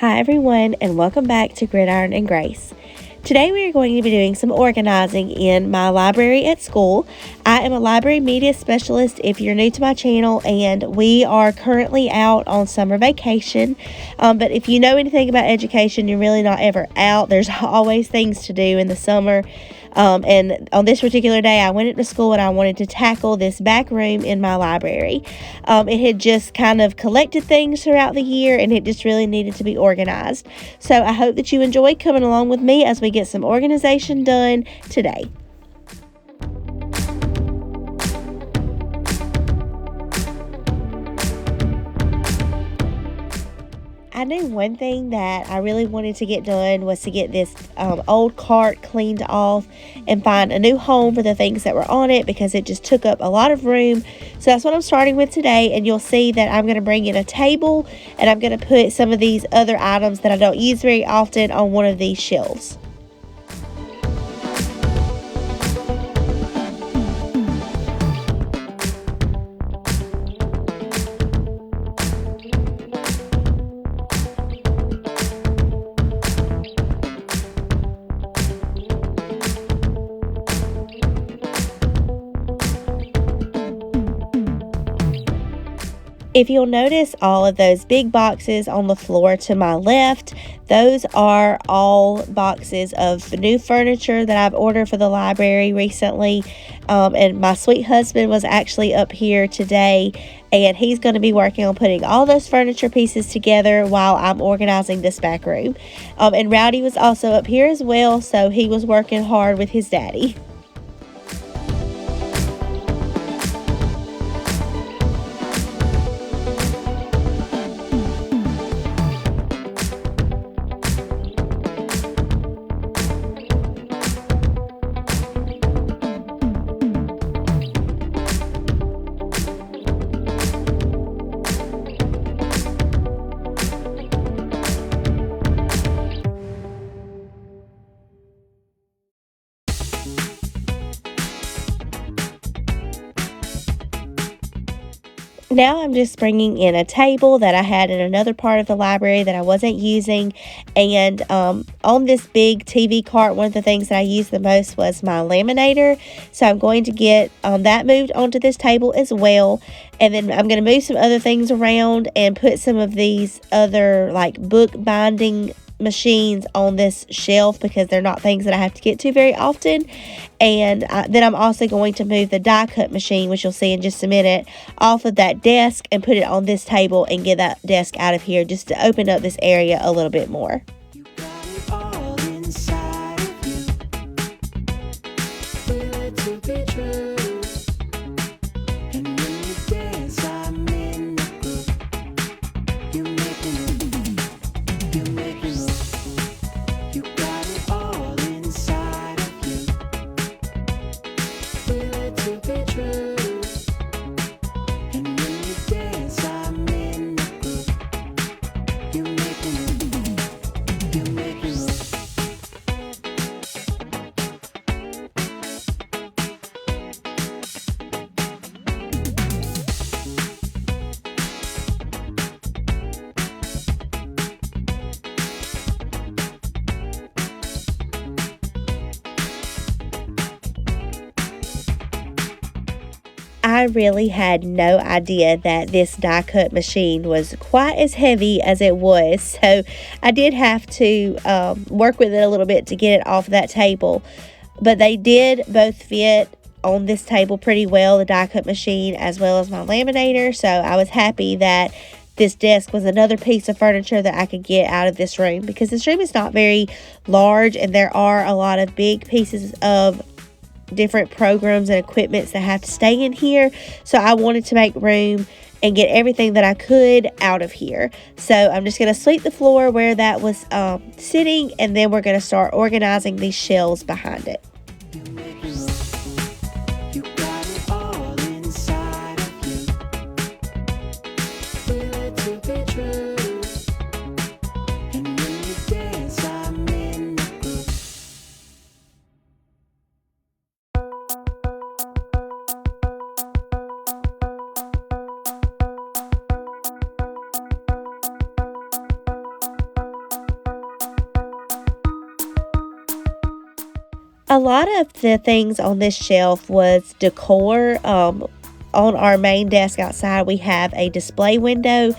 Hi everyone, and welcome back to Gridiron and Grace. Today we are going to be doing some organizing in my library at school. I am a library media specialist if you're new to my channel, and we are currently out on summer vacation. But if you know anything about education, you're really not ever out. There's always things to do in the summer. And on this particular day, I went into school and I wanted to tackle this back room in my library. It had just kind of collected things throughout the year, and it just really needed to be organized. So I hope that you enjoy coming along with me as we get some organization done today. I knew one thing that I really wanted to get done was to get this old cart cleaned off and find a new home for the things that were on it, because it just took up a lot of room. So that's what I'm starting with today, and you'll see that I'm going to bring in a table and I'm going to put some of these other items that I don't use very often on one of these shelves. If you'll notice all of those big boxes on the floor to my left, those are all boxes of new furniture that I've ordered for the library recently. And my sweet husband was actually up here today, and he's going to be working on putting all those furniture pieces together while I'm organizing this back room. And Rowdy was also up here as well, so he was working hard with his daddy. Now I'm just bringing in a table that I had in another part of the library that I wasn't using, and on this big TV cart, one of the things that I used the most was my laminator. So I'm going to get that moved onto this table as well, and then I'm going to move some other things around and put some of these other like book binding machines on this shelf, because they're not things that I have to get to very often. And then I'm also going to move the die cut machine, which you'll see in just a minute, off of that desk and put it on this table and get that desk out of here, just to open up this area a little bit more. I really had no idea that this die cut machine was quite as heavy as it was, so I did have to work with it a little bit to get it off that table. But they did both fit on this table pretty well, the die cut machine as well as my laminator, so I was happy that this desk was another piece of furniture that I could get out of this room, because this room is not very large and there are a lot of big pieces of different programs and equipments that have to stay in here. So I wanted to make room and get everything that I could out of here. So I'm just going to sweep the floor where that was sitting, and then we're going to start organizing these shelves behind it. A lot of the things on this shelf was decor. On our main desk outside, we have a display window,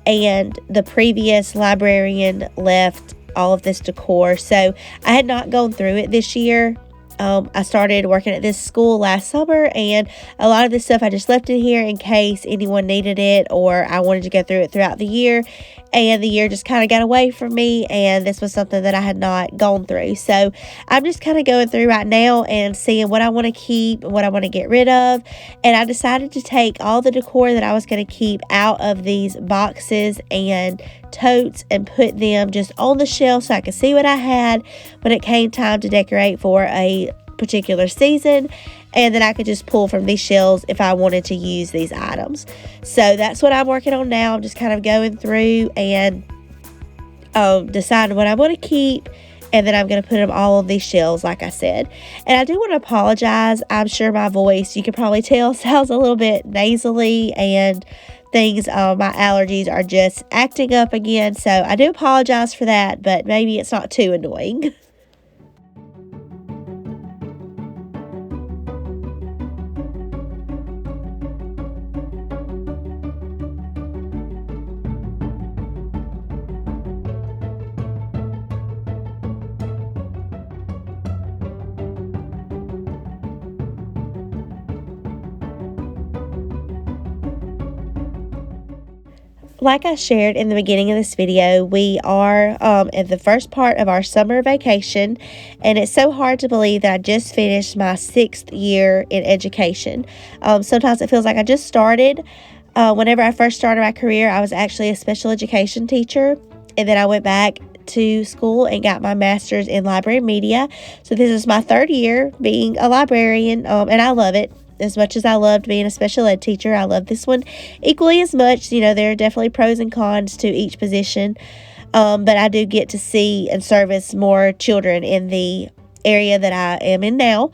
and the previous librarian left all of this decor. So I had not gone through it this year. I started working at this school last summer, and a lot of this stuff I just left in here in case anyone needed it, or I wanted to go through it throughout the year, and the year just kind of got away from me, and this was something that I had not gone through. So I'm just kind of going through right now and seeing what I want to keep, what I want to get rid of, and I decided to take all the decor that I was going to keep out of these boxes and totes and put them just on the shelf so I could see what I had when it came time to decorate for a particular season, and then I could just pull from these shelves if I wanted to use these items. So that's what I'm working on now. I'm just kind of going through and deciding what I want to keep, and then I'm going to put them all on these shelves, like I said. And I do want to apologize. I'm sure my voice, you can probably tell, sounds a little bit nasally and things. My allergies are just acting up again, so I do apologize for that, but maybe it's not too annoying. Like I shared in the beginning of this video, we are at the first part of our summer vacation, and it's so hard to believe that I just finished my 6th year in education. Sometimes it feels like I just started. Whenever I first started my career, I was actually a special education teacher, and then I went back to school and got my master's in library media. So this is my 3rd year being a librarian, and I love it. As much as I loved being a special ed teacher, I love this one equally as much. You know, there are definitely pros and cons to each position, but I do get to see and service more children in the area that I am in now.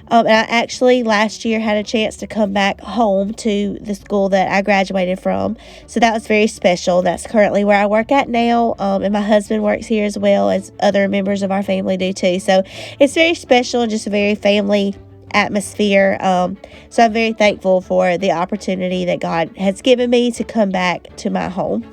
And I actually last year had a chance to come back home to the school that I graduated from. So that was very special. That's currently where I work at now. And my husband works here as well as other members of our family do too. So it's very special and just a very family atmosphere. So I'm very thankful for the opportunity that God has given me to come back to my home.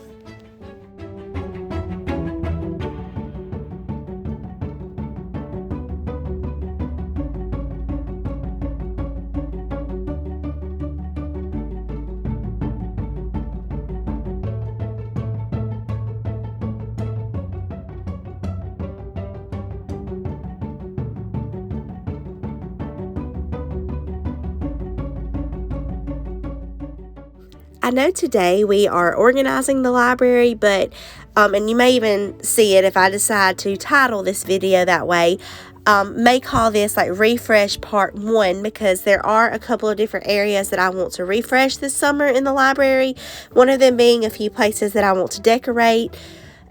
I know today we are organizing the library, but, and you may even see it if I decide to title this video that way, may call this like refresh part 1, because there are a couple of different areas that I want to refresh this summer in the library. One of them being a few places that I want to decorate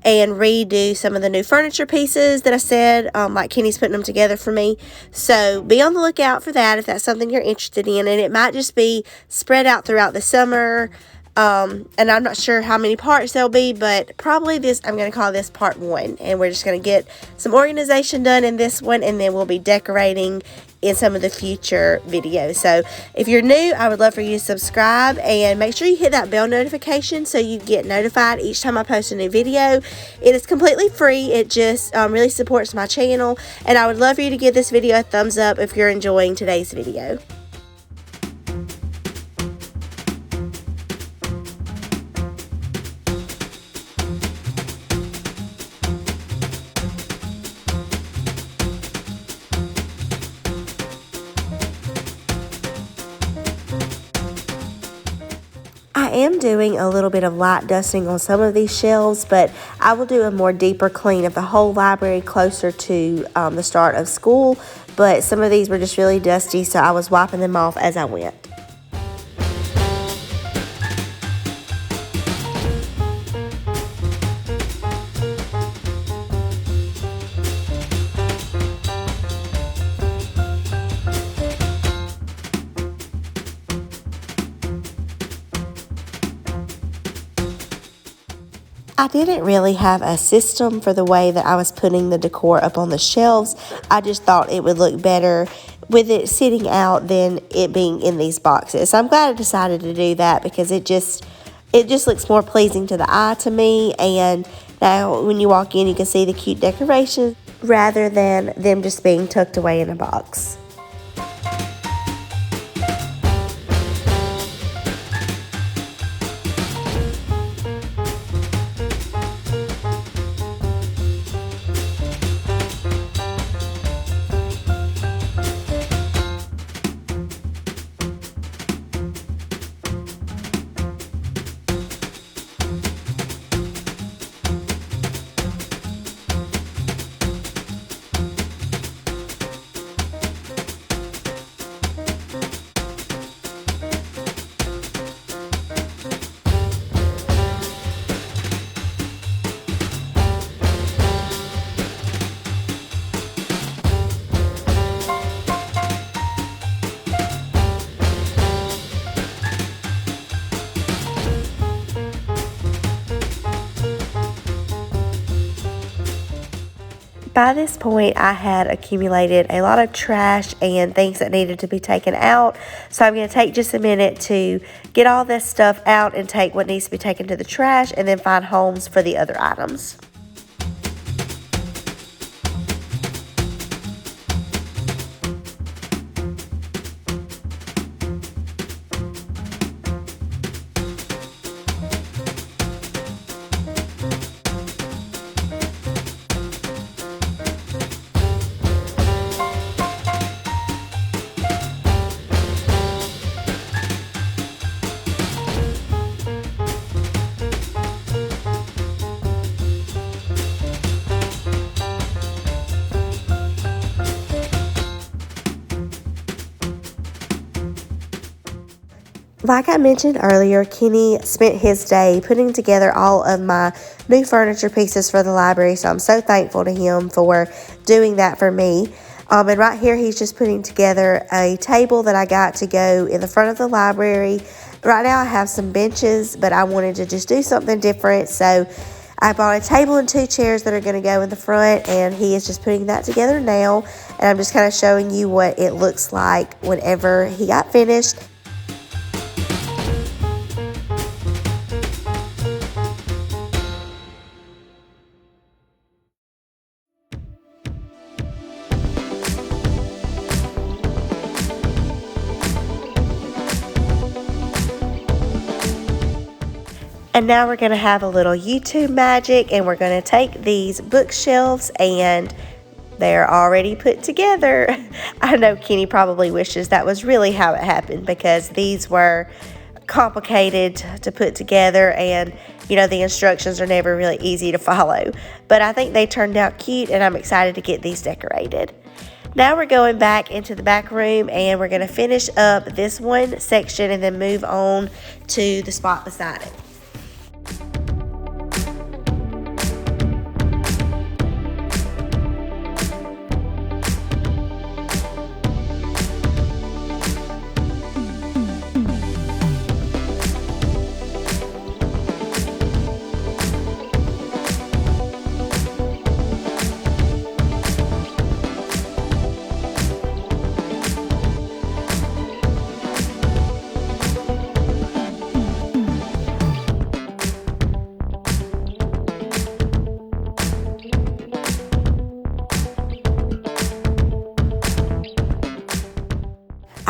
and redo some of the new furniture pieces that I said, like Kenny's putting them together for me. So be on the lookout for that if that's something you're interested in, and it might just be spread out throughout the summer. And I'm not sure how many parts there'll be, but probably this, I'm going to call this part 1, and we're just going to get some organization done in this one, and then we'll be decorating in some of the future videos. So if you're new, I would love for you to subscribe and make sure you hit that bell notification so you get notified each time I post a new video. It is completely free. It just really supports my channel, and I would love for you to give this video a thumbs up if you're enjoying today's video. I am doing a little bit of light dusting on some of these shelves, but I will do a more deeper clean of the whole library closer to the start of school. But some of these were just really dusty, so I was wiping them off as I went. I didn't really have a system for the way that I was putting the decor up on the shelves. I just thought it would look better with it sitting out than it being in these boxes. So I'm glad I decided to do that because it just looks more pleasing to the eye to me. And now when you walk in, you can see the cute decorations rather than them just being tucked away in a box. By this point, I had accumulated a lot of trash and things that needed to be taken out. So I'm going to take just a minute to get all this stuff out and take what needs to be taken to the trash and then find homes for the other items. Like I mentioned earlier, Kenny spent his day putting together all of my new furniture pieces for the library, so I'm so thankful to him for doing that for me. And right here, he's just putting together a table that I got to go in the front of the library. Right now, I have some benches, but I wanted to just do something different, so I bought a table and 2 chairs that are going to go in the front, and he is just putting that together now, and I'm just kind of showing you what it looks like whenever he got finished. And now we're going to have a little YouTube magic, and we're going to take these bookshelves, and they're already put together. I know Kenny probably wishes that was really how it happened because these were complicated to put together, and the instructions are never really easy to follow. But I think they turned out cute, and I'm excited to get these decorated. Now we're going back into the back room, and we're going to finish up this one section and then move on to the spot beside it.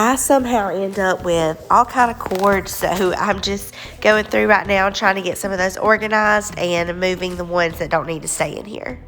I somehow end up with all kind of cords, so I'm just going through right now trying to get some of those organized and moving the ones that don't need to stay in here.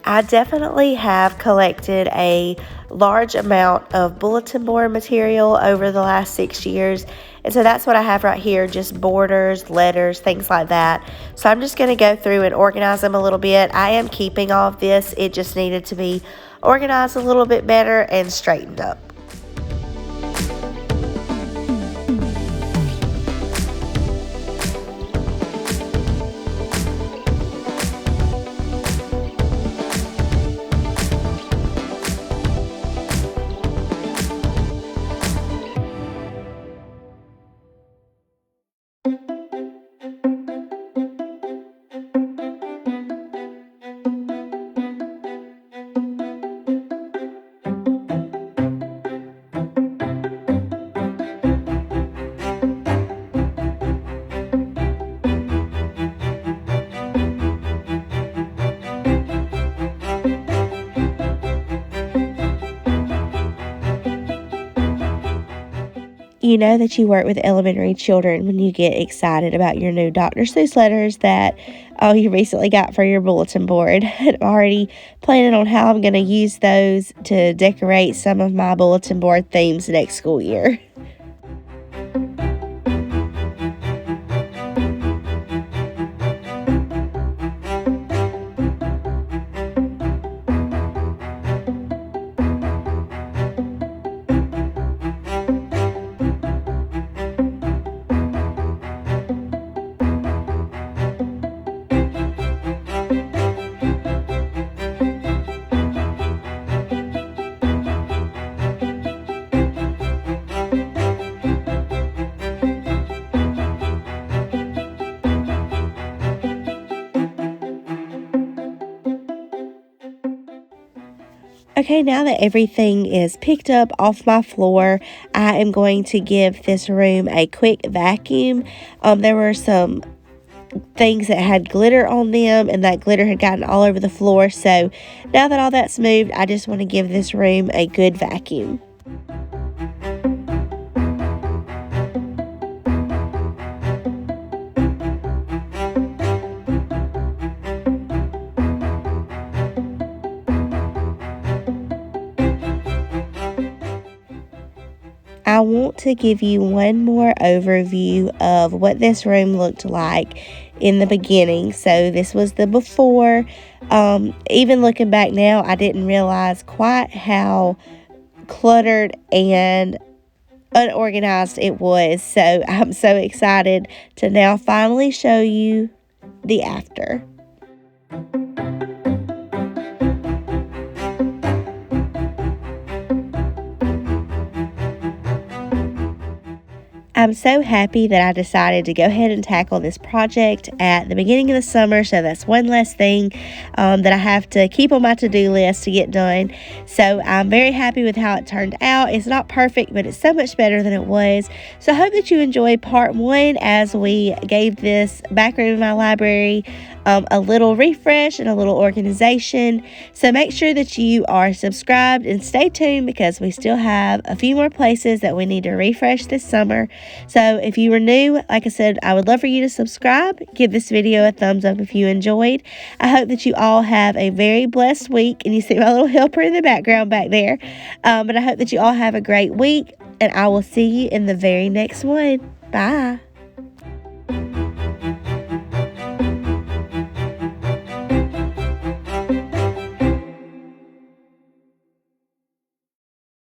I definitely have collected a large amount of bulletin board material over the last 6 years, And so that's what I have right here, just borders, letters, things like that. So I'm just going to go through and organize them a little bit. I am keeping all of this. It just needed to be organized a little bit better and straightened up. You know that you work with elementary children when you get excited about your new Dr. Seuss letters that you recently got for your bulletin board. I'm already planning on how I'm going to use those to decorate some of my bulletin board themes next school year. Okay, now that everything is picked up off my floor, I am going to give this room a quick vacuum. There were some things that had glitter on them, and that glitter had gotten all over the floor. So now that all that's moved, I just want to give this room a good vacuum. I want to give you one more overview of what this room looked like in the beginning. So this was the before. Even looking back now, I didn't realize quite how cluttered and unorganized it was. So I'm so excited to now finally show you the after. I'm so happy that I decided to go ahead and tackle this project at the beginning of the summer, so that's one less thing that I have to keep on my to-do list to get done. So I'm very happy with how it turned out. It's not perfect, but it's so much better than it was. So I hope that you enjoyed part one as we gave this back room in my library a little refresh and a little organization. So make sure that you are subscribed and stay tuned, because we still have a few more places that we need to refresh this summer. So if you were new, like I said, I would love for you to subscribe. Give this video a thumbs up if you enjoyed. I hope that you all have a very blessed week. And you see my little helper in the background back there. But I hope that you all have a great week. And I will see you in the very next one. Bye.